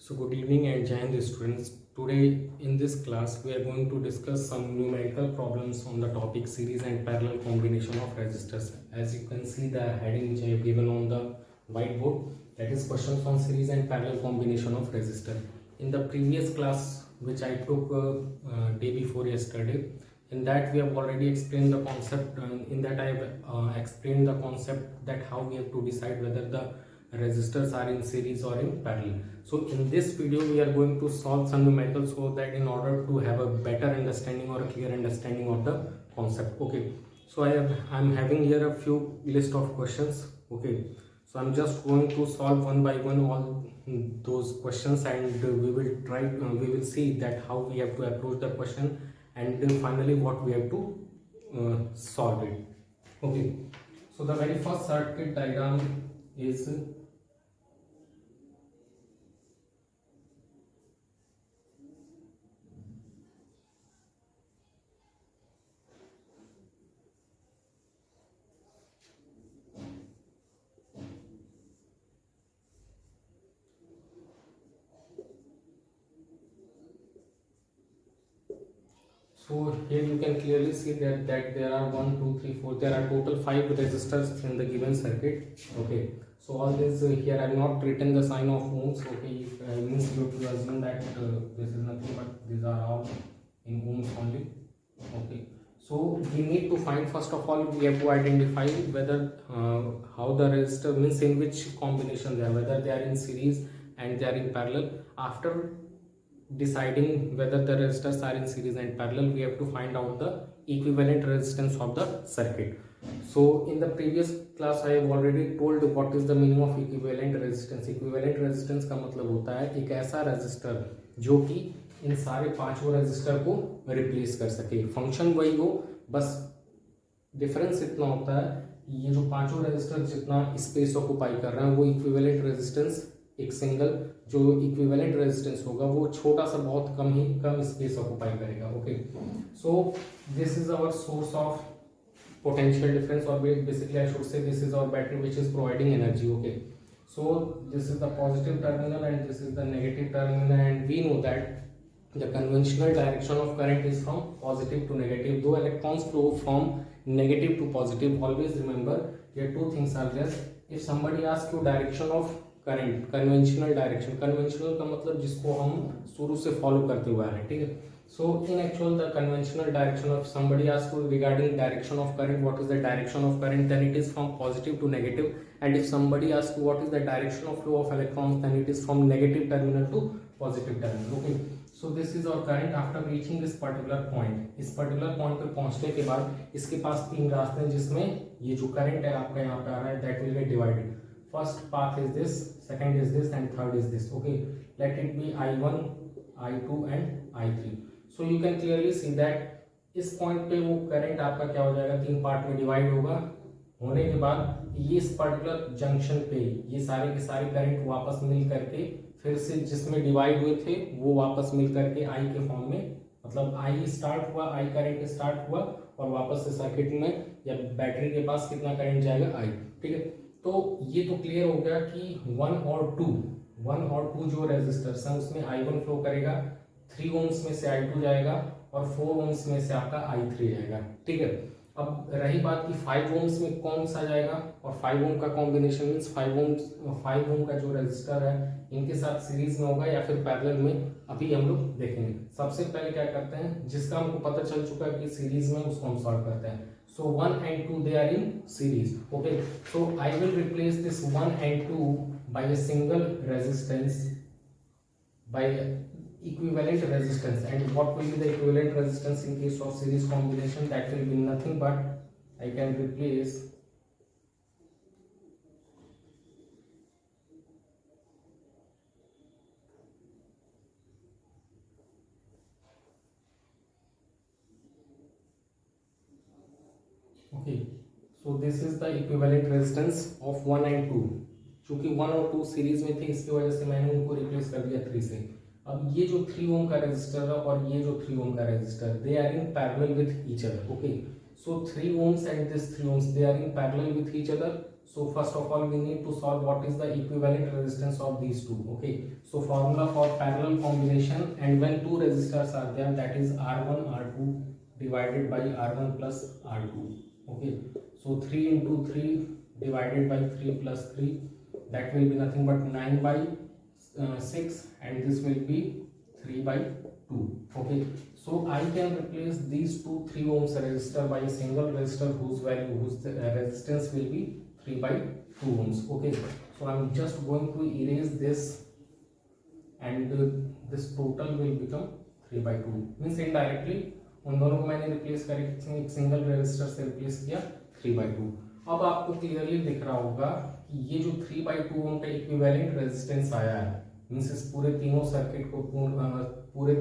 So good evening and Jai Hind students. Today in this class we are going to discuss some numerical problems on the topic series and parallel combination of resistors. As you can see the heading which I have given on the whiteboard, that is questions on series and parallel combination of resistor. In the previous class which I took day before yesterday, in that we have already explained the concept. In that I have explained the concept that how we have to decide whether the resistors are in series or in parallel. So in this video we are going to solve some numericals so that in order to have a better understanding or a clear understanding of the concept. Okay, so I'm having here a few list of questions. Okay, so I'm just going to solve one by one all those questions, and we will try we will see that how we have to approach the question, and finally what we have to solve it. Okay, so the very first circuit diagram is so here you can clearly see that there are 1, 2, 3, 4. There are total 5 resistors in the given circuit. Okay, so all this here I have not written the sign of ohms. Okay, means you have to assume that this is nothing but these are all in ohms only. Okay, so we need to find, first of all we have to identify whether how the resistor means in which combination they are, whether they are in series and they are in parallel. After deciding whether the resistors are in series and parallel, we have to find out the equivalent resistance of the circuit. So in the previous class I have already told what is the meaning of equivalent resistance. Equivalent resistance का मतलब होता है एक ऐसा resistor जो कि इन सारे पांचों रेजिस्टर को रिप्लेस कर सके, फंक्शन वही हो, बस डिफरेंस इतना होता है ये जो पांचों रेजिस्टर जितना स्पेस ऑक्युपाई कर रहे हैं वो इक्विवेलेंट रेजिस्टेंस एक सिंगल जो इक्विवेलेंट रेजिस्टेंस होगा वो छोटा सा बहुत कम स्पेस ऑक्युपाई करेगा. Okay, so this is our source of potential difference, or basically I should say this is our battery which is providing energy. Okay, so this is the positive terminal and this is the negative terminal, and we know that the conventional direction of current is from positive to negative, though electrons flow from negative to positive. Always remember here two things are there. If somebody asks you direction of current, conventional direction, conventional का मतलब जिसको हम शुरू से follow करते हुए आ रहे हैं, ठीक है. So in actual the conventional direction of, somebody asks you regarding direction of current, what is the direction of current, then it is from positive to negative. And if somebody asks you what is the direction of flow of electrons, then it is from negative terminal to positive terminal. Okay, so this is our current. After reaching this particular point, इस particular point पे पहुंचने के बाद इसके पास तीन रास्ते हैं जिसमें ये जो current है आपका यहाँ पे आ रहा है that will get divided. First path is this, second is this, and third is this. Okay, let it be I1, I2 and I3. So you can clearly see that इस पॉइंट पे वो current आपका क्या हो जाएगा, तीन part में divide होगा. होने के बाद ये इस पर्टिकुलर जंक्शन पे ये सारे के सारे करंट वापस मिल करके फिर से जिसमें डिवाइड हुए थे वो वापस मिल करके आई के फॉर्म में, मतलब आई स्टार्ट हुआ, आई करंट स्टार्ट हुआ और वापस से सर्किट में या बैटरी के पास कितना करंट जाएगा, आई. ठीक है, तो ये तो क्लियर हो गया कि वन और टू जो रेजिस्टर्स हैं उसमें I1 फ्लो करेगा, 3 ओम्स में से I2 जाएगा और 4 ओम्स में से आपका I3 जाएगा. ठीक है, अब रही बात कि 5 ओम्स में कौन सा जाएगा, और 5 ओम का कॉम्बिनेशन मीन्स 5 ओम का जो रेजिस्टर है इनके साथ सीरीज में होगा या फिर पैरेलल में, अभी हम लोग देखेंगे. सबसे पहले क्या करते हैं, जिसका हमको पता चल चुका है कि सीरीज में, उसको हम सॉल्व करते हैं. So 1 and 2 they are in series. Okay, so I will replace this 1 and 2 by a single resistance, by equivalent resistance. And what will be the equivalent resistance in case of series combination? That will be nothing but I can replace okay, so this is the equivalent resistance of 1 and 2. चूंकि 1 और 2 series में थे इसकी वजह से मैंने उनको replace कर दिया 3 से. अब ये जो 3 ओम का रेजिस्टर है और ये जो 3 ओम का resistor, they are in parallel with each other. Okay, so 3 ohms and this 3 ohms they are in parallel with each other. So first of all we need to solve what is the equivalent resistance of these two. Okay, so formula for parallel combination, and when two resistors are there, that is R1 R2 divided by R1 plus R2. Okay, so 3 into 3 divided by 3 plus 3, that will be nothing but 9 by 6, and this will be 3 by 2. Okay, so I can replace these two 3 ohms resistor by a single resistor whose resistance will be 3 by 2 ohms. Okay, so I'm just going to erase this, and this total will become 3 by 2. Means indirectly उन दोनों को मैंने replace करके एक single resistor से replace किया 3 by 2. अब आपको क्लियरली दिख रहा होगा कि ये जो 3 by 2 ओम का इक्विवेलेंट रेजिस्टेंस आया है, मीन्स इस पूरे तीनों सर्किट को पूरे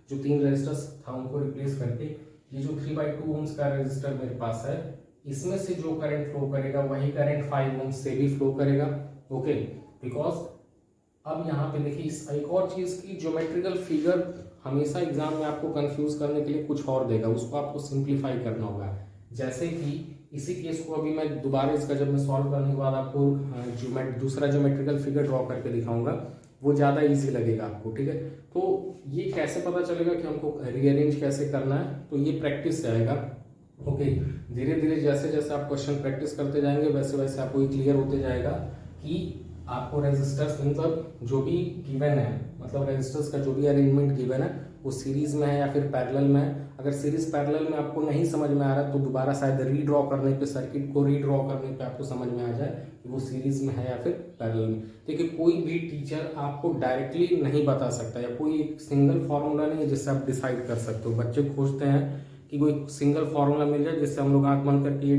जो 3 रेजिस्टर्स था उनको रिप्लेस करके ये जो 3 by 2 ओम्स का रेजिस्टर मेरे पास है, इसमें से जो करंट फ्लो करेगा वही करंट 5 ओम से भी फ्लो करेगा. ओके, बिकॉज अब यहाँ पे देखिए एक और चीज की ज्योमेट्रिकल फिगर हमेशा एग्जाम में आपको कंफ्यूज करने के लिए कुछ और देगा, उसको आपको सिंप्लीफाई करना होगा. जैसे कि इसी केस को अभी मैं दोबारा इसका जब मैं सॉल्व करने के बाद आपको दूसरा ज्योमेट्रिकल फिगर ड्रॉ करके दिखाऊंगा, वो ज़्यादा इजी लगेगा आपको. ठीक है, तो ये कैसे पता चलेगा कि हमको रीअरेंज कैसे करना है, तो ये प्रैक्टिस से आएगा. ओके, धीरे धीरे जैसे जैसे आप क्वेश्चन प्रैक्टिस करते जाएंगे वैसे वैसे आपको ये क्लियर होते जाएगा कि आपको रेजिस्टर्स मतलब जो भी गिवन है, मतलब रेजिस्टर्स का जो भी अरेंजमेंट गिवन है वो सीरीज में है या फिर पैरेलल में है. अगर सीरीज पैरेलल में आपको नहीं समझ में आ रहा तो दोबारा शायद रीड्रॉ करने पे, सर्किट को रीड्रॉ करने पे आपको समझ में आ जाए कि वो सीरीज में है या फिर पैरेलल में. देखिए कोई भी टीचर आपको डायरेक्टली नहीं बता सकता, या कोई एक सिंगल फॉर्मूला नहीं है जिससे आप डिसाइड कर सकते हो. बच्चे खोजते हैं कि कोई सिंगल फार्मूला मिल जाए जिससे हम लोग आंख बंद करके ये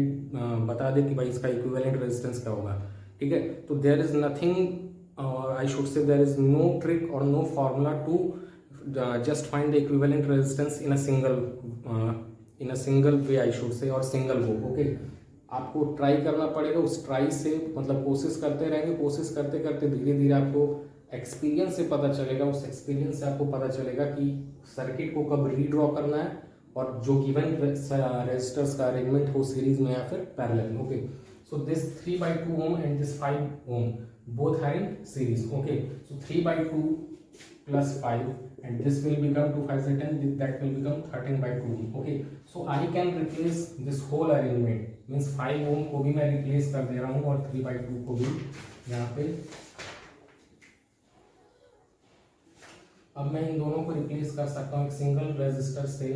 बता दे कि भाई इसका इक्विवेलेंट रेजिस्टेंस क्या होगा. ठीक है, तो there is nothing, I should say there is no trick और no formula to just find the equivalent resistance in a single way, I should say, और सिंगल वो. ओके, आपको ट्राई करना पड़ेगा. उस ट्राई से मतलब कोशिश करते रहेंगे, कोशिश करते करते धीरे धीरे आपको एक्सपीरियंस से पता चलेगा. उस एक्सपीरियंस से आपको पता चलेगा कि सर्किट को कब रीड्रॉ करना है और जो गिवन रेजिस्टर्स का अरेंजमेंट हो सीरीज में या फिर parallel. Okay, so this 3 by 2 ohm and this 5 ohm both are in series. Okay, so 3 by 2 plus 5, and this will become 2 5 10, that will become 13 by 2. Okay, so I can replace this whole arrangement, means 5 ohm को भी मैं replace कर दे रहा हूँ और 3 by 2 को भी यहाँ पे. अब मैं इन दोनों को रिप्लेस कर सकता हूँ एक सिंगल रेजिस्टर से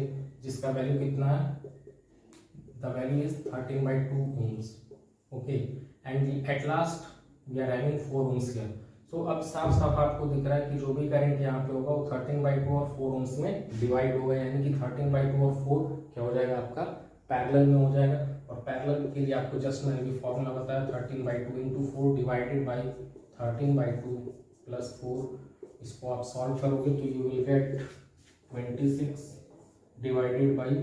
जिसका वैल्यू कितना है, the value is 13 by 2 ohms. Okay, and at last we are having 4 ohms here. So अब साफ साफ आपको दिख रहा है कि जो भी करंट यहाँ पे होगा वो 13 by 2 और 4 ohms में डिवाइड होगा, यानी कि 13 by 2 और 4 क्या हो जाएगा आपका पैरेलल में हो जाएगा. और पैरेलल के लिए आपको जस्ट मैंने भी फॉर्मूला बताया 13 by 2 into 4 divided by 13 by 2 plus 4. इसको आप सॉल्व करोगे तो you will get 26 divided by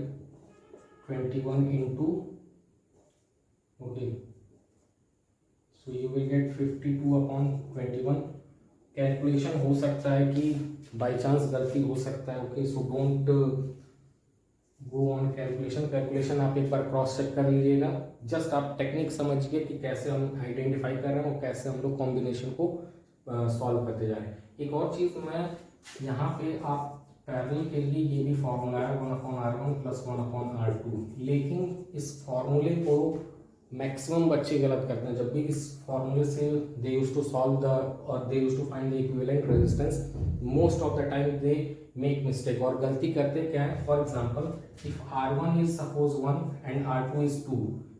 21 into, okay, so you will get 52 upon 21. Calculation हो सकता है कि बाई चांस गलती हो सकता है. Okay, so don't go on calculation आप एक बार क्रॉस चेक कर लीजिएगा. जस्ट आप टेक्निक समझिए कि कैसे हम आइडेंटिफाई कर रहे हैं और कैसे हम लोग कॉम्बिनेशन को सॉल्व करते जा रहे हैं. एक और चीज़ मैं यहाँ पे आप पैरेलल के लिए ये भी फॉर्मूला है 1/R1 प्लस 1/R2, लेकिन इस फॉर्मूले को मैक्सिमम बच्चे गलत करते हैं. जब भी इस फॉर्मूले से they use to solve the और they use to find the equivalent resistance, most of the time they make mistake. और गलती करते क्या है, for example if R1 is suppose 1 and R2 is 2,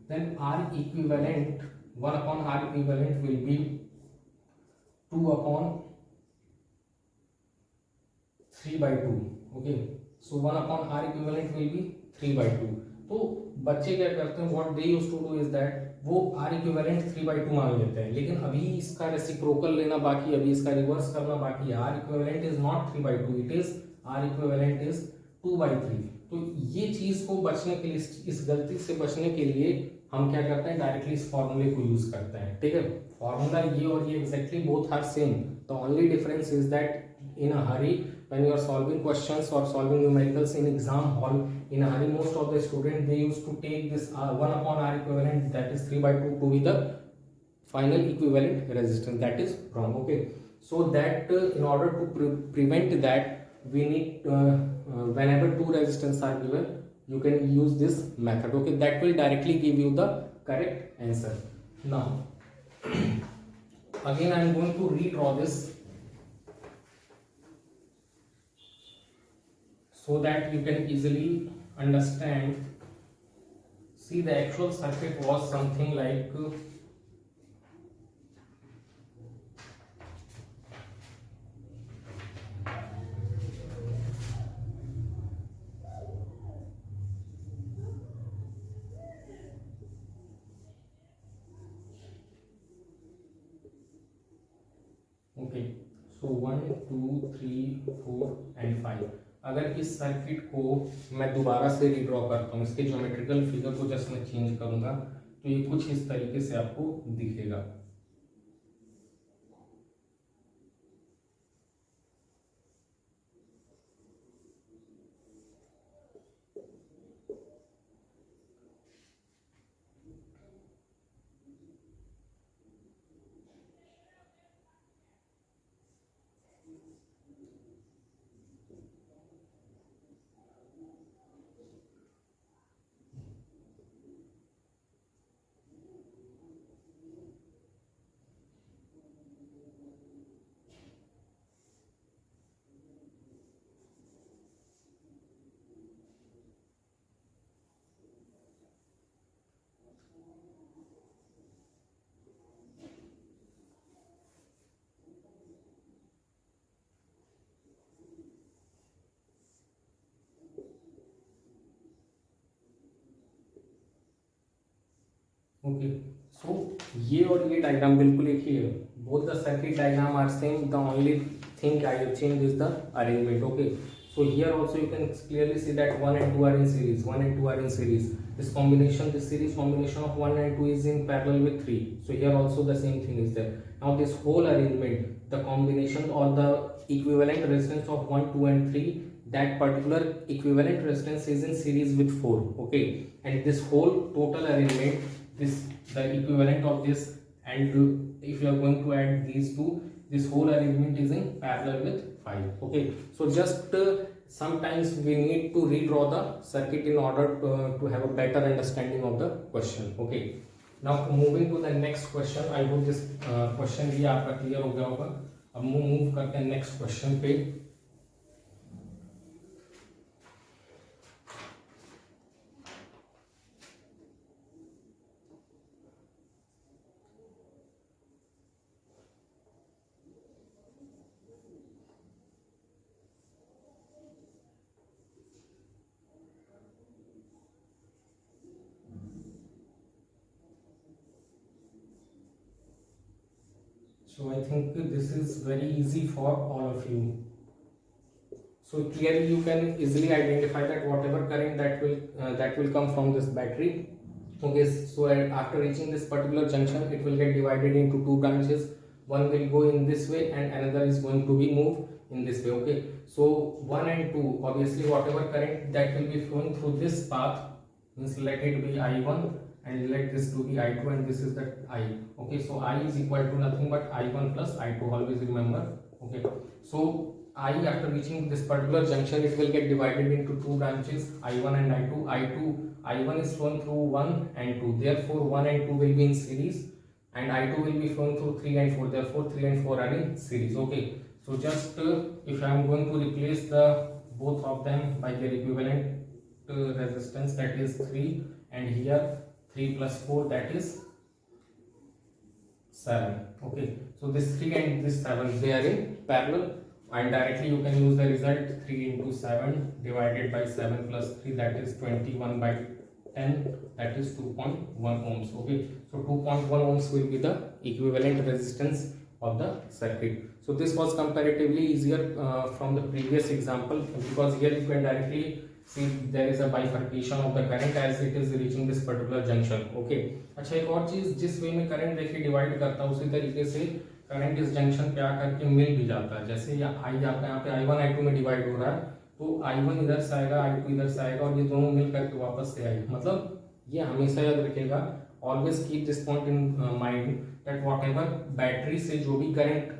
then R equivalent 1/R equivalent will be 2/3 by 2. Okay, so 1/R equivalent will be 3 by 2. तो बच्चे क्या करते हैं, what they used to do is that वो R equivalent 3 by 2 मान लेते हैं, लेकिन अभी इसका रेसिप्रोकल लेना बाकी, अभी इसका रिवर्स करना बाकी है. R equivalent is not 3 by 2, it is R equivalent is 2 by 3. तो ये चीज को बचने के लिए, इस गलती से बचने के लिए हम क्या करते हैं, डायरेक्टली इस फॉर्मूले को यूज करते हैं. ठीक है, फॉर्मूला ये और ये exactly both are same, The only difference is that in a hurry, when you are solving questions or solving numericals in exam hall, in a hurry, most of the students, they used to take this 1 upon R equivalent, that is 3 by 2, to be the final equivalent resistance. That is wrong. Okay, so that in order to prevent that, we need whenever two resistance are given, you can use this method. Okay, that will directly give you the correct answer. Now again I am going to redraw this so that you can easily understand. See, the actual circuit was something like okay, so 1 2 3 4 and 5। अगर इस circuit को मैं दोबारा से redraw करता हूँ, इसके geometrical figure को जस्ट मैं चेंज करूंगा, तो ये कुछ इस तरीके से आपको दिखेगा। ओके, सो ये और ये डायग्राम बिल्कुल एक ही है। Both the circuit diagram are same, the only thing I have changed is the arrangement. Okay, so here also you can clearly see that 1 and 2 are in series, 1 and 2 are in series. This combination, this series combination of 1 and 2 is in parallel with 3, so here also the same thing is there. Now this whole arrangement, the combination or the equivalent resistance of 1 2 and 3, that particular equivalent resistance is in series with 4. Okay, and this whole total arrangement, this the equivalent of this, and if you are going to add these two, this whole arrangement is in parallel with 5. Okay, so just sometimes we need to redraw the circuit in order to have a better understanding of the question. Okay, now moving to the next question. I hope this question भी आपका clear हो गया होगा। अब move करते हैं next question पे। So I think this is very easy for all of you. So clearly you can easily identify that whatever current that will come from this battery. Okay, so after reaching this particular junction, it will get divided into two branches. One will go in this way and another is going to be moved in this way. Okay, so 1 and 2, obviously whatever current that will be flowing through this path, means let it be I1 and let this to be I2, and this is the I. Okay, so I is equal to nothing but I1 plus I2, always remember. Okay, so I, after reaching this particular junction, it will get divided into two branches, I1 and I2. I1 is flowing through 1 and 2, therefore 1 and 2 will be in series, and I2 will be flowing through 3 and 4, therefore 3 and 4 are in series. Okay, so just if I am going to replace the both of them by their equivalent resistance, that is 3, and here 3 plus 4, that is 7. Okay, so this 3 and this 7, they are in parallel, and directly you can use the result, 3 into 7 divided by 7 plus 3, that is 21 by 10, that is 2.1 ohms. Okay, so 2.1 ohms will be the equivalent resistance of the circuit. So this was comparatively easier from the previous example, because here you can directly see there is a bifurcation of the current as it is reaching this particular junction. Okay, अच्छा, एक और चीज, जिस वे में current देखिए divide करता है, उसी तरीके से करंट इस जंक्शन पे आकर के मिल भी जाता है। जैसे आई आपका यहाँ पे I1 I2 में डिवाइड हो रहा है, तो I1 इधर से आएगा, I2 इधर से आएगा, और ये दोनों मिल करके वापस से आएगा। मतलब ये हमेशा याद रखेगा, always keep this point in mind that whatever battery से जो भी करंट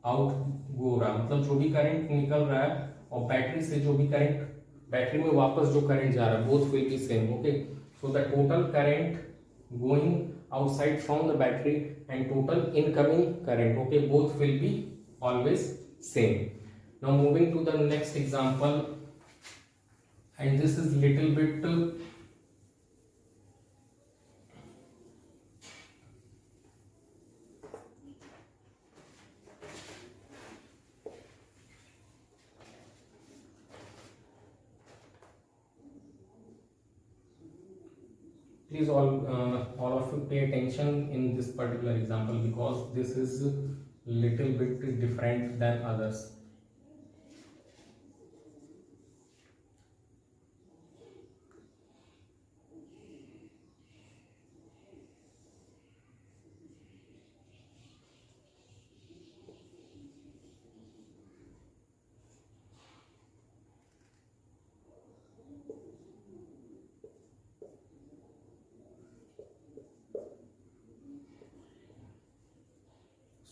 आउट हो रहा है, मतलब जो भी करंट निकल रहा है और बैटरी से जो भी करंट, बैटरी में वापस जो करंट जा रहा है, both will be same. Okay, so the total current going outside from the battery and total incoming current, okay, both will be always same. Now moving to the next example, and this is little bit please all of you pay attention in this particular example, because this is little bit different than others.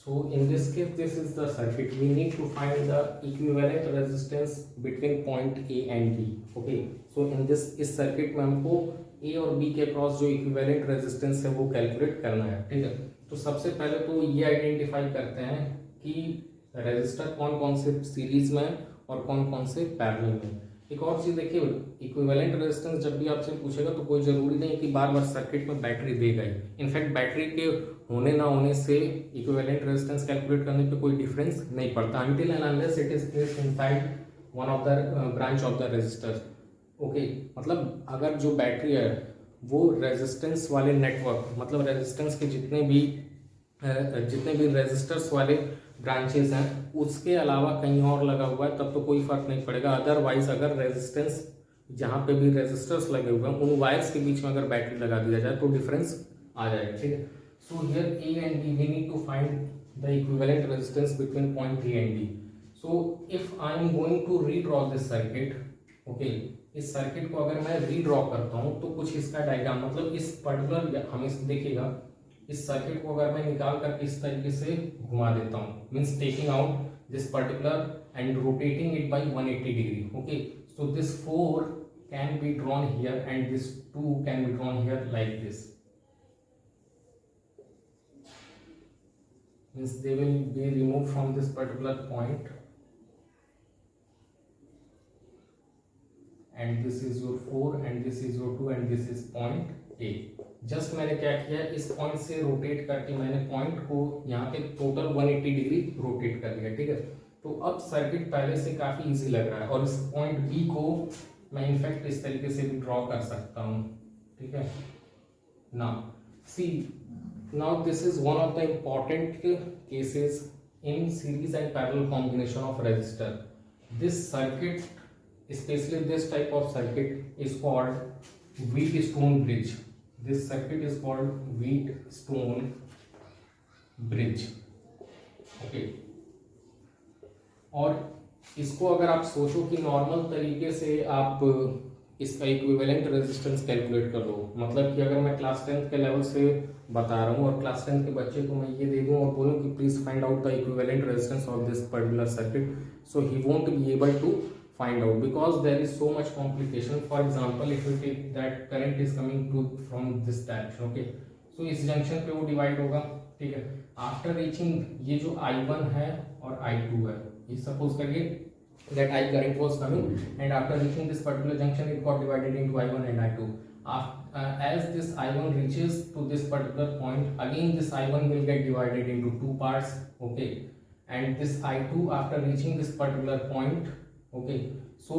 So in this case, this is the circuit. We need to find the equivalent resistance between point A and B. Okay. So in this इस circuit में हमको A और B के cross जो equivalent resistance है वो calculate करना है। ठीक है, तो सबसे पहले तो ये आइडेंटिफाई करते हैं कि रेजिस्टर कौन कौन से सीरीज में और कौन कौन से पैरेलल में। एक और चीज देखिए, इक्विवेलेंट रेजिस्टेंस जब भी आपसे पूछेगा तो कोई जरूरी नहीं कि बार बार सर्किट में बैटरी देगा ही। इनफैक्ट बैटरी के होने ना होने से इक्विवेलेंट रेजिस्टेंस कैलकुलेट करने पे कोई डिफरेंस नहीं पड़ता, until and unless it is placed inside one of the branch of the resistor. Okay, मतलब अगर जो बैटरी है वो रेजिस्टेंस वाले नेटवर्क, मतलब रेजिस्टेंस के जितने भी रेजिस्टर्स वाले ब्रांचेस हैं उसके अलावा कहीं और लगा हुआ है तब तो कोई फर्क नहीं पड़ेगा। अदरवाइज अगर रेजिस्टेंस जहाँ पे भी रेजिस्टर्स लगे हुए हैं उन वायर्स के बीच में अगर बैटरी लगा दिया जाए तो डिफरेंस आ जाएगा। ठीक है, so here A and B we need to find the equivalent resistance between point A and B. So if I am going to redraw this circuit, okay, इस सर्किट को अगर मैं रीड्रॉ करता हूँ तो कुछ इसका डायग्राम, मतलब इस पर्टिकुलर हमें देखिएगा, इस सर्किट को अगर मैं निकाल करके इस तरीके से घुमा देता हूँ, means taking out this particular and rotating it by 180 degree. Okay, so this 4 can be drawn here and this 2 can be drawn here like this, means they will be remove from this particular point and this is your 4 and this is your 2 and this is point A। Just मैंने क्या किया, इस point से rotate करके मैंने point को यहाँ पे टोटल 180 डिग्री रोटेट कर लिया। ठीक है, तो अब सर्किट पहले से काफी इजी लग रहा है और इस पॉइंट बी को मैं इनफैक्ट इस तरीके से भी ड्रॉ कर सकता हूँ। ठीक है, now see, now this is one of the important cases in series and parallel combination of resistor. This circuit, especially this type of circuit is called Wheatstone bridge. This circuit is called Wheatstone bridge। okay, और इसको अगर आप सोचो कि normal तरीके से आप इसका इक्विवेलेंट रेजिस्टेंस कैलकुलेट कर लो, मतलब कि अगर मैं क्लास 10th के लेवल से बता रहा हूँ और क्लास 10th के बच्चे को मैं ये दे दूँ और बोलूँ कि please find out the equivalent resistance of this particular circuit, so he won't be able to find out because there is so much complication। for example, if you take that current is coming to from this direction, okay, so इस junction पे वो divide होगा। ठीक है, after reaching ये जो I1 है और I2 है, ये सपोज करिए that I current was coming and after reaching this particular junction it got divided into I1 and I2। as this I1 reaches to this particular point, again this I1 will get divided into two parts, okay, and this I2 after reaching this particular point, okay, so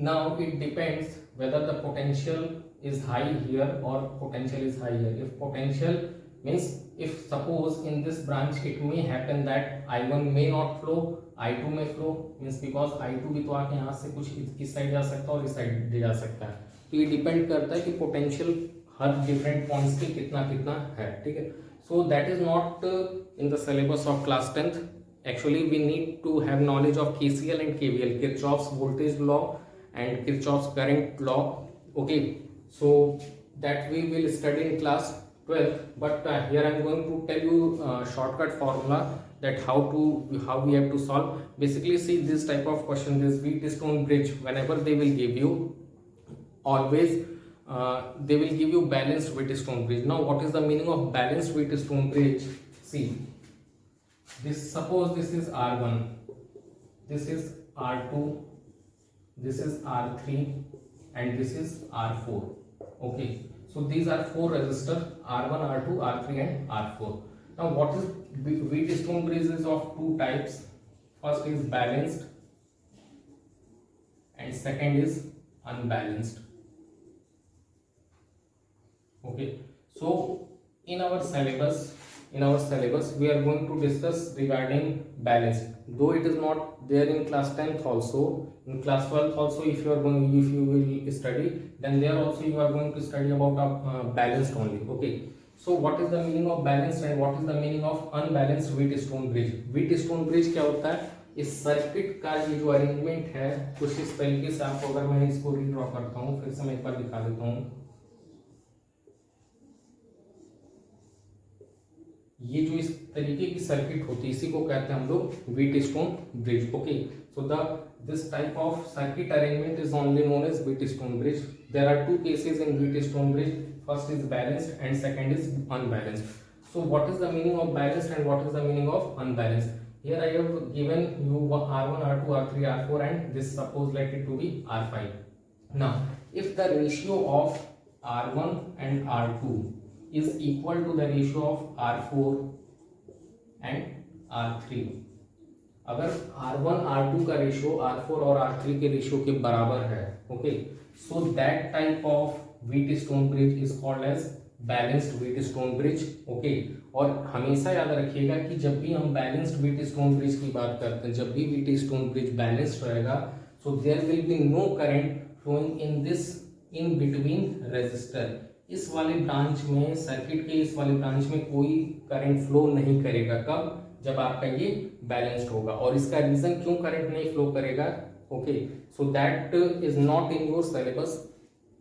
now it depends whether the potential is high here or potential is high here। if potential means, if suppose in this branch it may happen that I1 may not flow, I2 may flow, means because I2 भी तो आके यहाँ से कुछ इस side जा सकता है और इस साइड जा सकता है, तो ये डिपेंड करता है कि पोटेंशियल हर डिफरेंट पॉइंट्स पे कितना कितना है। ठीक है, so that is not in the syllabus of class 10th. Actually, we need to have knowledge of KCL and KVL, Kirchhoff's voltage law and Kirchhoff's current law. Okay, so that we will study in class 12. But here I am going to tell you shortcut formula that how we have to solve. Basically, see this type of question, this Wheatstone bridge, whenever they will give you, always they will give you balanced Wheatstone bridge. Now, what is the meaning of balanced Wheatstone bridge? See, this, suppose this is R1, this is R2, this is R3, and this is R4. Okay, so these are four resistors, R1, R2, R3 and R4. Now, what is Wheatstone bridge is of two types. First is balanced and second is unbalanced. Okay, so in our syllabus we are going to discuss regarding balance, though it is not there in class 10th also. In class 12th also, if you will study, then there also you are going to study about balanced only. Okay, so what is the meaning of balanced and what is the meaning of unbalanced Wheatstone bridge? Wheatstone bridge क्या होता है? इस circuit का ये जो arrangement है कुछ इस तरीके से, आपको अगर मैं इसको रीड्रॉ करता हूँ, फिर से मैं एक बार दिखा देता हूँ। ये जो इस तरीके की सर्किट होती है इसी को कहते हैं हम लोग Wheatstone bridge. Okay, so this type of circuit arrangement is only known as Wheatstone bridge. There are two cases in Wheatstone bridge. First is balanced and second is unbalanced. So what is the meaning of balanced and what is the meaning of unbalanced? Here I have given you R1, R2, R3, R4 and this suppose let it to be R5. Now, if the ratio of R1 and R2 is equal to the ratio of R4 and R3, अगर R1 R2 का ratio R4 और R3 के ratio के बराबर है, okay, so that type of Wheatstone bridge is called as balanced Wheatstone bridge. Okay, और हमेशा याद रखिएगा कि जब भी हम बैलेंस्ड Wheatstone bridge की बात करते हैं, जब भी Wheatstone bridge बैलेंस्ड रहेगा, so there will be no current flowing in this in between resistor. इस वाले ब्रांच में, सर्किट के इस वाले ब्रांच में कोई करंट फ्लो नहीं करेगा. कब? जब आपका ये बैलेंस्ड होगा. और इसका रीजन क्यों करंट नहीं फ्लो करेगा? Okay, so that is not in your syllabus.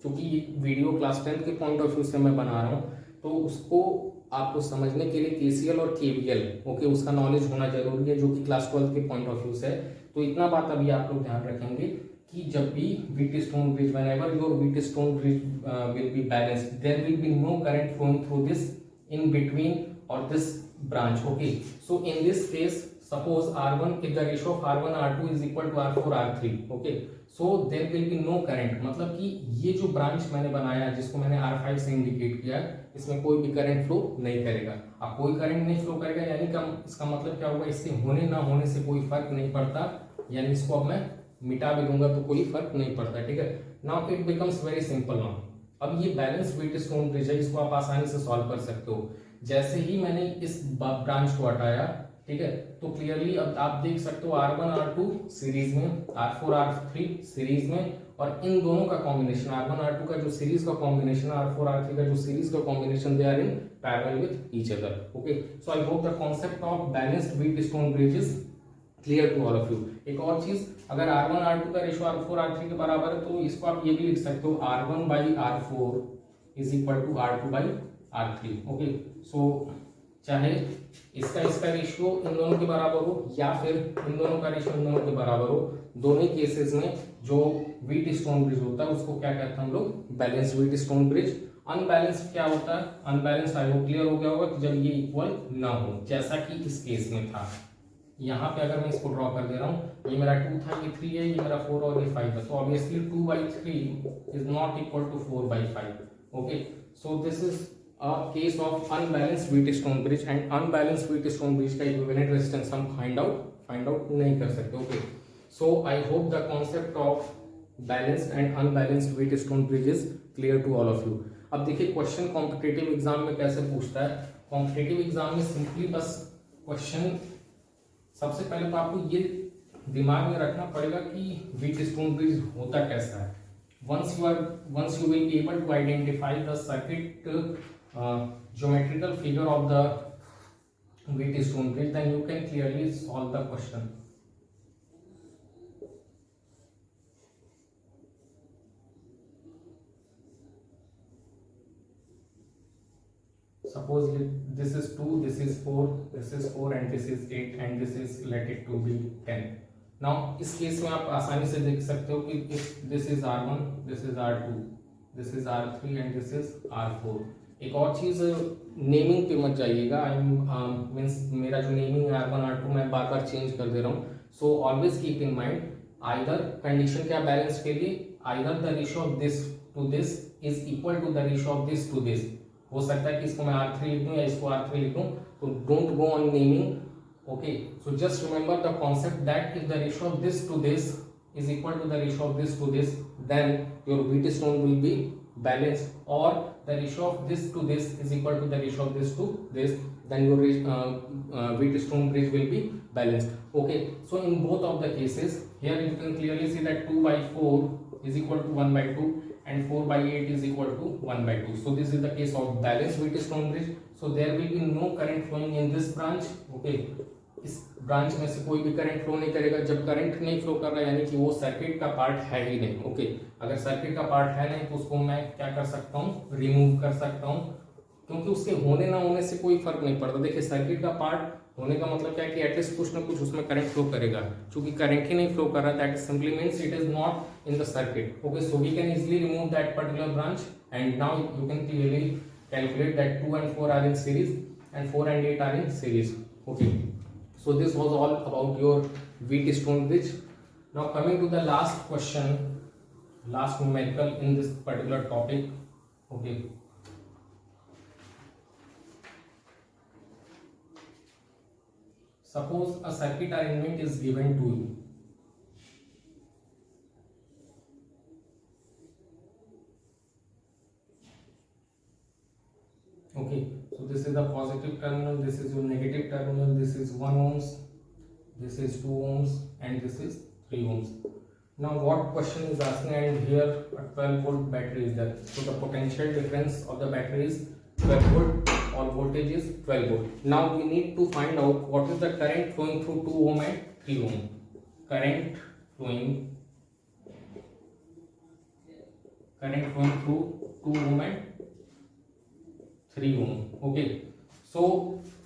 क्योंकि वीडियो क्लास 10 के पॉइंट ऑफ व्यू से मैं बना रहा हूँ, तो उसको आपको समझने के लिए केसीएल और केवीएल, ओके, उसका नॉलेज होना जरूरी है, जो कि क्लास 12 के पॉइंट ऑफ व्यू से है. तो इतना बात अभी आप लोग ध्यान रखेंगे कि जब भी Wheatstone bridge, whenever your Wheatstone bridge will be balanced, there will be no current flowing through this in between or this branch. Okay, so in this case, suppose R1, if the ratio of R1 R2 is equal to R4 R3, okay, so there will be no current. मतलब कि ये जो branch मैंने बनाया, जिसको मैंने R5 से indicate किया, इसमें कोई भी करंट फ्लो नहीं करेगा. अब कोई करंट नहीं फ्लो करेगा यानी कि इसका मतलब क्या होगा? इसके होने ना होने से कोई फर्क नहीं पड़ता, यानी इसको अब मैं मिटा भी दूंगा तो कोई फर्क नहीं पड़ता. ठीक है, now it becomes very simple. Now अब ये बैलेंस्ड Wheatstone bridge है, इसको आप आसानी से सॉल्व कर सकते हो. जैसे ही मैंने इस ब्रांच को हटाया, ठीक है, तो क्लियरली अब आप देख सकते हो R1 R2 सीरीज में, R4 R3 सीरीज में, और इन दोनों का कॉम्बिनेशन, R1 R2 का जो सीरीज का कॉम्बिनेशन, R4 R3 का जो सीरीज का combination, they are in parallel with each other. Okay, so I hope the concept of balanced Wheatstone bridge is clear to all of you. एक और चीज, अगर R1 R2 का ratio R4 R3 के बराबर है, तो इसको आप ये भी लिख सकते हो R1 by R4 is equal to R2 by R3. Okay, so चाहे इसका रेशियो इन दोनों के बराबर हो या फिर इन दोनों का रेशियो इन दोनों के बराबर हो, दोनों केसेस में जो Wheatstone bridge होता है उसको क्या कहते हैं हम लोग? Balanced Wheatstone bridge. अनबैलेंस्ड क्या होता है? अनबैलेंस्ड आई होप क्लियर हो गया होगा कि जब ये इक्वल ना हो, जैसा कि इस केस में था. यहाँ पे अगर मैं इसको ड्रॉ कर दे रहा हूँ, ये मेरा 2 था, ये 3 है, ये मेरा 4 और ये 5 है, तो obviously 2/3 is not equal to 4/5. Okay, so this is a case of unbalanced Wheatstone bridge. And unbalanced Wheatstone bridge का इक्विवेलेंट रेजिस्टेंस हम फाइंड आउट नहीं कर सकते. Okay, so I hope the concept of balanced and unbalanced Wheatstone bridge is clear to all of you. अब देखिए question competitive exam में कैसे पूछता है. कॉम्पिटिटिव एग्जाम में सिंपली बस क्वेश्चन, सबसे पहले तो आपको ये दिमाग में रखना पड़ेगा कि Wheatstone bridge होता कैसा है. once you will be able to identify the circuit geometrical figure of the Wheatstone bridge, then you can clearly solve the question. Suppose this is 2, this is 4, this is 4 and this is 8 and this is let it to be 10. Now इस case में आप आसानी से देख सकते हो कि if this is R1, this is R2, this is R3 and this is R4. एक और चीज नेमिंग पे मत जाइएगा, मीन्स मेरा जो नेमिंग है R1 R2 मैं बार बार चेंज कर दे रहा हूँ. So always keep in mind either condition क्या बैलेंस के लिए, either the ratio of this to this is equal to the ratio of this to this. हो सकता है कि इसको मैं R3 लिख दूं या इसको R3 लिख दूं, तो don't go on naming. Okay, so just remember the concept that if the ratio of this to this is equal to the ratio of this to this, then your Wheatstone will be balanced, or the ratio of this to this is equal to the ratio of this to this, then your Wheatstone bridge will be balanced. Okay, so in both of the cases here you can clearly see that 2 by 4 is equal to 1 by 2 and 4 by 8 is equal to 1 by 2. So this is the case of balanced Wheatstone bridge. So there will be no current flowing in this branch. Okay, इस branch में से कोई भी current flow नहीं करेगा. जब current नहीं flow कर रहा है यानी कि वो सर्किट का पार्ट है ही नहीं. ओके, अगर सर्किट का पार्ट है नहीं तो उसको मैं क्या कर सकता हूँ, रिमूव कर सकता हूँ, क्योंकि उसके होने ना होने से कोई फर्क नहीं पड़ता. देखिए सर्किट का पार्ट होने का मतलब क्या है कि एटलीस्ट कुछ ना कुछ उसमें करंट फ्लो करेगा. चूंकि करंट ही नहीं फ्लो कर रहा है, that simply means it is not in the circuit. Okay, so we can easily remove that particular branch and now you can clearly calculate that 2 and 4 are in series and 4 and 8 are in series. Okay, so this was all about your Wheatstone bridge. Now coming to the last question, last numerical in this particular topic. Okay, suppose a circuit arrangement is given to you. Okay, so this is the positive terminal, this is your negative terminal, this is 1 ohms, this is 2 ohms and this is 3 ohms. Now what question is asking, and here a 12 volt battery is there. So the potential difference of the battery is 12 volt or voltage is 12 volt. Now we need to find out what is the current flowing through 2 ohm and 3 ohm. Current flowing through 2 ohm and 3 ohm. Okay, so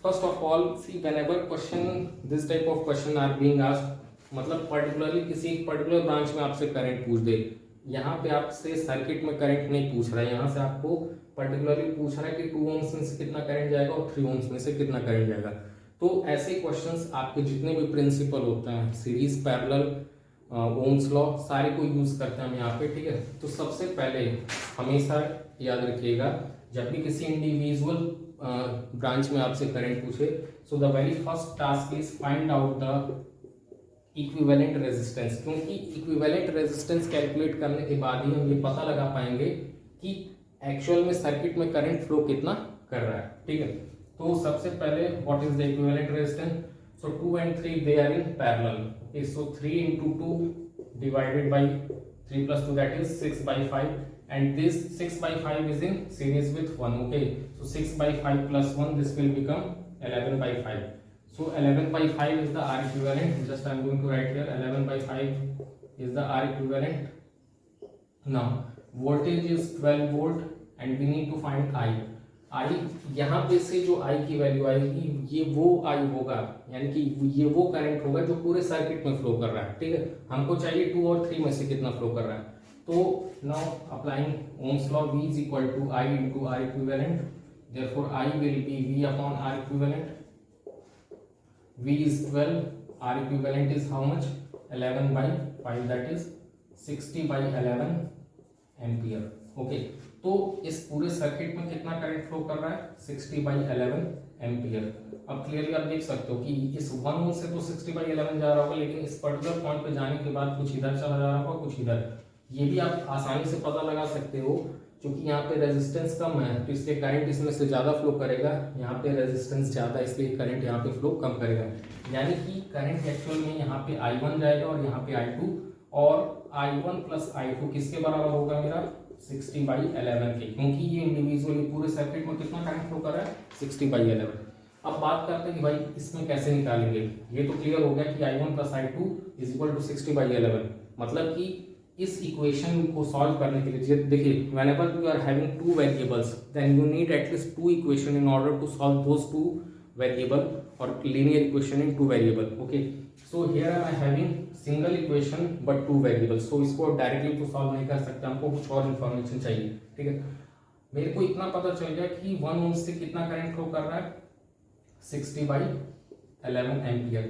first of all see, whenever this type of question are being asked, मतलब particularly किसी एक particular branch में आपसे current पूछ दे. यहाँ पे आपसे circuit में करंट नहीं पूछ रहा है, यहाँ से आपको पर्टिकुलरली पूछ रहा है कि 2 ohms में से कितना करंट जाएगा और 3 ohms में से कितना करंट जाएगा. तो ऐसे क्वेश्चंस आपके जितने भी प्रिंसिपल होते हैं, सीरीज, पैरेलल, ओम्स लॉ, सारे को यूज करते हैं हम यहाँ पे. ठीक है, तो सबसे पहले हमेशा याद रखिएगा जब भी किसी इंडिविजुअल ब्रांच में आपसे करंट पूछे, so the very first task is find out the equivalent resistance. क्योंकि इक्विवेलेंट रेजिस्टेंस कैलकुलेट करने के बाद ही हम ये पता लगा पाएंगे कि एक्चुअल में सर्किट में करंट फ्लो कितना कर रहा है. ठीक है, तो सबसे पहले what is the equivalent resistance. So 2 and 3 they are in parallel. Okay, so 3 into 2 divided by 3 plus 2, that is 6 by 5, and this 6 by 5 is in series with 1. Okay, so 6 by 5 plus 1, this will become 11 by 5. So 11 by 5 is the R equivalent. Just I am going to write here 11 by 5 is the R equivalent. Now voltage is 12 volt and we need to find I. I यहाँ पे से जो I की value आएगी ये वो I होगा, यानी कि ये वो करंट होगा जो पूरे सर्किट में फ्लो कर रहा है. ठीक है, हमको चाहिए 2 और 3 में से कितना फ्लो कर रहा है. तो now applying Ohm's law, V is equal to I into R equivalent. Therefore I will be V upon R equivalent. V is 12, R equivalent is how much? 11 by 5, that is 60 by 11 ampere. Okay, तो इस पूरे circuit में कितना current flow कर रहा है? 60 by 11 ampere. अब clearly आप देख सकते हो कि इस 1 ओम से तो 60 by 11 जा रहा होगा, लेकिन इस पर्टिकुलर पॉइंट पे जाने के बाद कुछ इधर चला जा रहा होगा, कुछ इधर. ये भी आप आसानी से पता लगा सकते हो, क्योंकि यहाँ पे रेजिस्टेंस कम है तो इसलिए करंट इसमें से ज़्यादा फ्लो करेगा. यहाँ पे रेजिस्टेंस ज़्यादा इसलिए करंट यहाँ पे फ्लो कम करेगा. यानी कि करंट एक्चुअल में यहाँ पे I1 जाएगा और यहाँ पे I2, और I1 प्लस I2 किसके बराबर होगा मेरा? 60 by 11 के, क्योंकि ये इंडिविजुअली पूरे सर्किट में कितना करंट फ्लो कर रहा है? 60 by 11. अब बात करते हैं कि भाई इसमें कैसे निकालेंगे। ये तो क्लियर हो गया कि I1 plus I2 is equal to 60/11, मतलब कि इस इक्वेशन को सॉल्व करने के लिए देखिए, whenever you are having two variables then you need at least two equation in order to solve those two variable और linear equation in two variable. Okay, so here I am having single equation but two variables, सो इसको directly तो solve नहीं कर सकते, हमको कुछ और इन्फॉर्मेशन चाहिए। ठीक है, मेरे को इतना पता चल गया कि 1 ओम से कितना करंट फ्लो कर रहा है, 60/11 एम्पियर।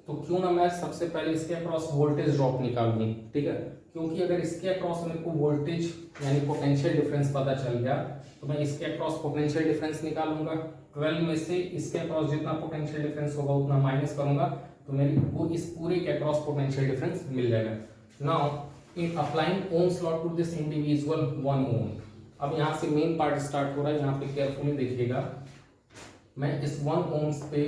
तो क्यों ना मैं सबसे पहले इसके अक्रॉस वोल्टेज ड्रॉप निकाल दूं। ठीक है, क्योंकि अगर इसके अक्रॉस मेरे को वोल्टेज यानी पोटेंशियल डिफरेंस पता चल गया तो मैं इसके अक्रॉस पोटेंशियल डिफरेंस निकालूंगा। 12 में से इसके अक्रॉस जितना पोटेंशियल डिफरेंस होगा उतना माइनस करूंगा तो मेरी को इस पूरे के अक्रॉस पोटेंशियल डिफरेंस मिल जाएगा। Now in applying Ohm's law to this individual 1 ohm, अब यहाँ से मेन पार्ट स्टार्ट हो रहा है, यहाँ पे केयरफुली देखिएगा। मैं इस 1 ओम्स पे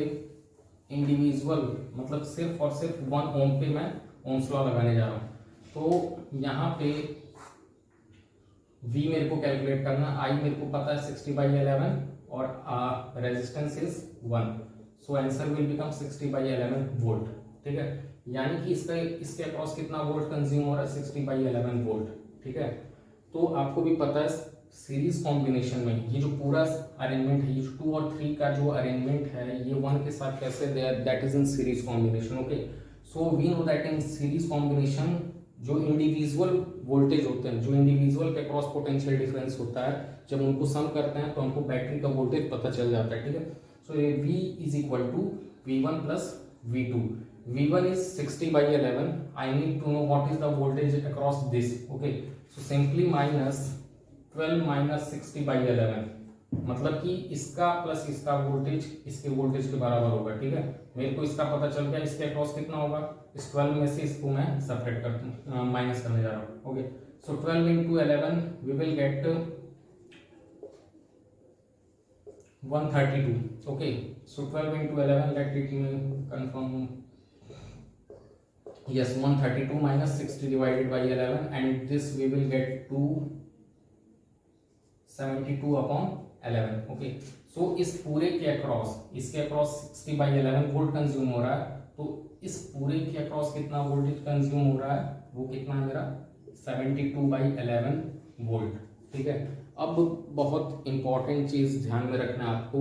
इंडिविजुअल मतलब सिर्फ और सिर्फ 1 ओम पे मैं ओम्स लॉ लगाने जा रहा हूँ। तो यहाँ पे V मेरे को कैलकुलेट करना, I मेरे को पता है 60/11 और resistance is 1, so answer will become 60/11 volt. ठीक है, यानी कि इसके अक्रॉस कितना वोल्ट कंज्यूम हो रहा है, 60/11 वोल्ट। ठीक है, तो आपको भी पता है सीरीज कॉम्बिनेशन में ये जो पूरा अरेंजमेंट है, ये 2 और 3 का जो अरेंजमेंट है ये 1 के साथ कैसे that is in series combination. Okay, so we know that in series combination जो इंडिविजुअल वोल्टेज होते हैं, जो इंडिविजुअल के क्रॉस पोटेंशियल डिफरेंस होता है, जब उनको सम करते हैं तो हमको बैटरी का वोल्टेज पता चल जाता है। ठीक है, सो ये V is equal to V1 plus V2। V1 is 60/11. I need to know what is the voltage across this. Okay, so simply minus 12 minus 60/11, मतलब कि इसका प्लस इसका वोल्टेज इसके वोल्टेज के बराबर होगा। ठीक है, मेरे को इसका पता चल गया, इसके अक्रॉस कितना होगा, इस 12 में से इसको मैं सेपरेट कर माइनस करने जा रहा हूँ। Okay, so 12 into 11 we will get 132. Okay, so 12 into 11, let it confirm. Yes, 132 minus 60 divided by 11, and this we will get to 72/11. Okay, सो इस पूरे के अक्रॉस इसके अक्रॉस 60/11 वोल्ट कंज्यूम हो रहा है, तो इस पूरे के अक्रॉस कितना वोल्टेज कंज्यूम हो रहा है, वो कितना है मेरा 72/11 वोल्ट। ठीक है, अब बहुत इंपॉर्टेंट चीज ध्यान में रखना है आपको,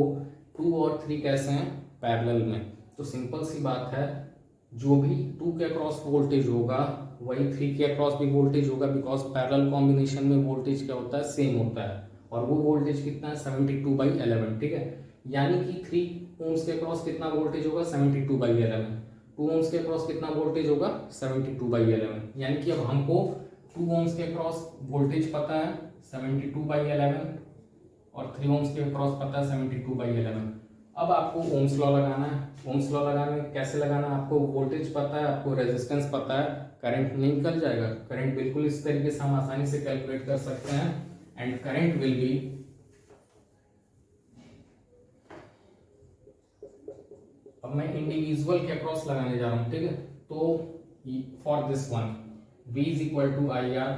2 और 3 कैसे हैं, पैरेलल में। तो सिंपल सी बात है, जो भी 2 के अक्रॉस वोल्टेज होगा वही 3 के अक्रॉस भी वोल्टेज होगा, बिकॉज पैरेलल कॉम्बिनेशन में वोल्टेज क्या होता है, सेम होता है, और वो वोल्टेज कितना है 72/11। ठीक है, यानी कि 3 ओम्स के अक्रॉस कितना वोल्टेज होगा 72/11, 2 ओम्स के अक्रॉस कितना वोल्टेज होगा 72/11, यानी कि अब हमको 2 ओम्स के अक्रॉस वोल्टेज पता है 72/11 और 3 ओम्स के अक्रॉस पता है 72/11। अब आपको ओम्स लॉ लगाना है। ओम्स लॉ लगाने कैसे लगाना है, आपको वोल्टेज पता है, आपको रेजिस्टेंस पता है, करंट नहीं निकल जाएगा। करंट बिल्कुल इस तरीके से हम आसानी से कैलकुलेट कर सकते हैं, and current will be अब मैं इंडिविजुअल के अक्रॉस लगाने जा रहा हूं। ठीक है, तो for this one V is equal to IR,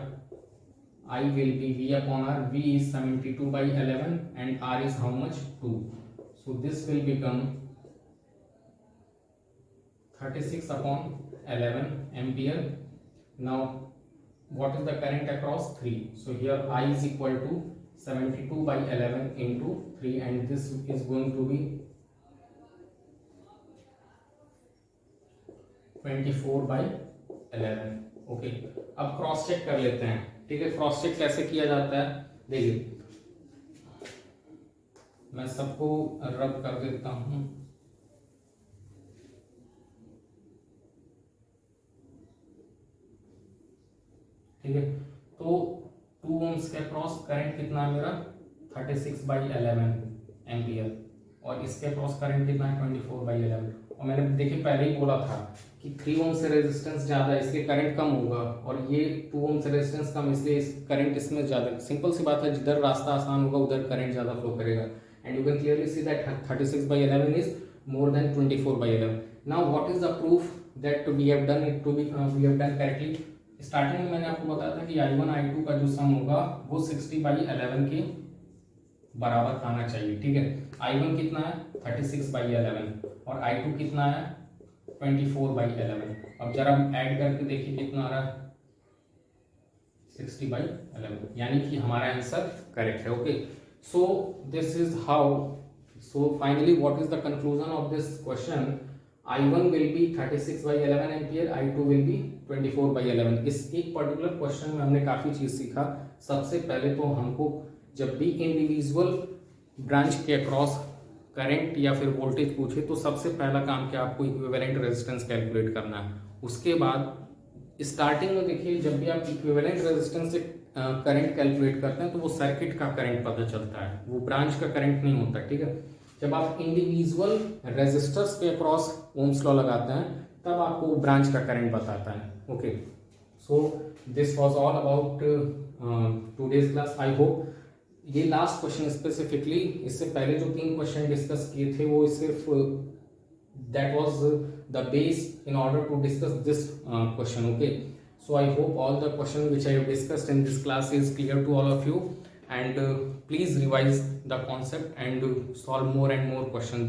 I will be V upon R, V is 72/11 and R is how much, 2, so this will become 36/11 ampere. Now what is the current across 3, so here I is equal to 72/11 into 3, and this is going to be 24/11. Okay, अब cross check कर लेते हैं। ठीक है, cross check कैसे किया जाता है, देखिए मैं सबको रब कर देता हूं। ठीक है, तो 2 ओम्स के अक्रॉस करंट कितना है मेरा 36/11 एम्पियर, और इसके अक्रॉस करंट कितना है 24/11। और मैंने देखिए पहले ही बोला था कि 3 ओम से रेजिस्टेंस ज्यादा है, इसके करंट कम होगा, और ये 2 ओम से रेजिस्टेंस कम, इसलिए इस करंट इसमें ज्यादा। सिंपल सी बात है, जिधर रास्ता आसान होगा उधर करंट ज्यादा फ्लो करेगा, and you can clearly see that 36/11 is more than 24/11। Now what is the proof that we have done it to be we have done correctly. Starting में मैंने आपको बताया था कि I1 I2 का जो सम होगा वो 60/11 के बराबर आना चाहिए, ठीक है। I1 कितना है 36/11 और I2 कितना है 24/11। अब जरा ऐड करके देखिए कितना आ रहा है 60/11, यानी कि हमारा आंसर करेक्ट है। Okay, so this is how, so finally what is the conclusion of this question? I1 will be 36/11 ampere, I2 will be 24/11। इस एक पर्टिकुलर क्वेश्चन में हमने काफ़ी चीज़ सीखा। सबसे पहले तो हमको जब भी इंडिविजुअल ब्रांच के अक्रॉस करंट या फिर वोल्टेज पूछे तो सबसे पहला काम क्या, आपको इक्विवेलेंट रेजिस्टेंस कैलकुलेट करना है। उसके बाद स्टार्टिंग में देखिए, जब भी आप इक्विवेलेंट रेजिस्टेंस से करंट कैलकुलेट करते हैं तो वो सर्किट का करंट पता चलता है, वो ब्रांच का करंट नहीं होता, ठीक है। जब आप इंडिविजुअल रेजिस्टर्स के अक्रॉस ओम्स लॉ लगाते हैं तब आपको ब्रांच का करंट बताता है। Okay, so this was all about today's class. I hope ये लास्ट क्वेश्चन स्पेसिफिकली, इससे पहले जो 3 क्वेश्चन डिस्कस किए थे वो सिर्फ that was the base in order to discuss this question. Okay, so I hope all the question which I have discussed in this class is clear to all of you, and please revise the concept and solve more and more questions,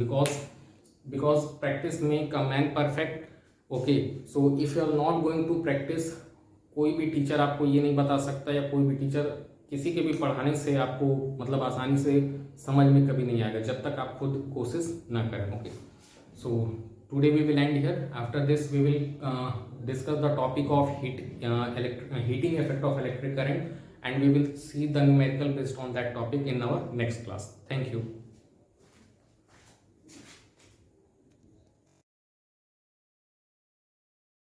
because practice make a man perfect. Okay, so if you are not going to practice, कोई भी teacher आपको ये नहीं बता सकता, या कोई भी टीचर किसी के भी पढ़ाने से आपको मतलब आसानी से समझ में कभी नहीं आएगा जब तक आप खुद कोशिश ना करें। Okay, so today we will end here. After this we will discuss the topic of heating effect of electric current, and we will see the numerical based on that topic in our next class. Thank you.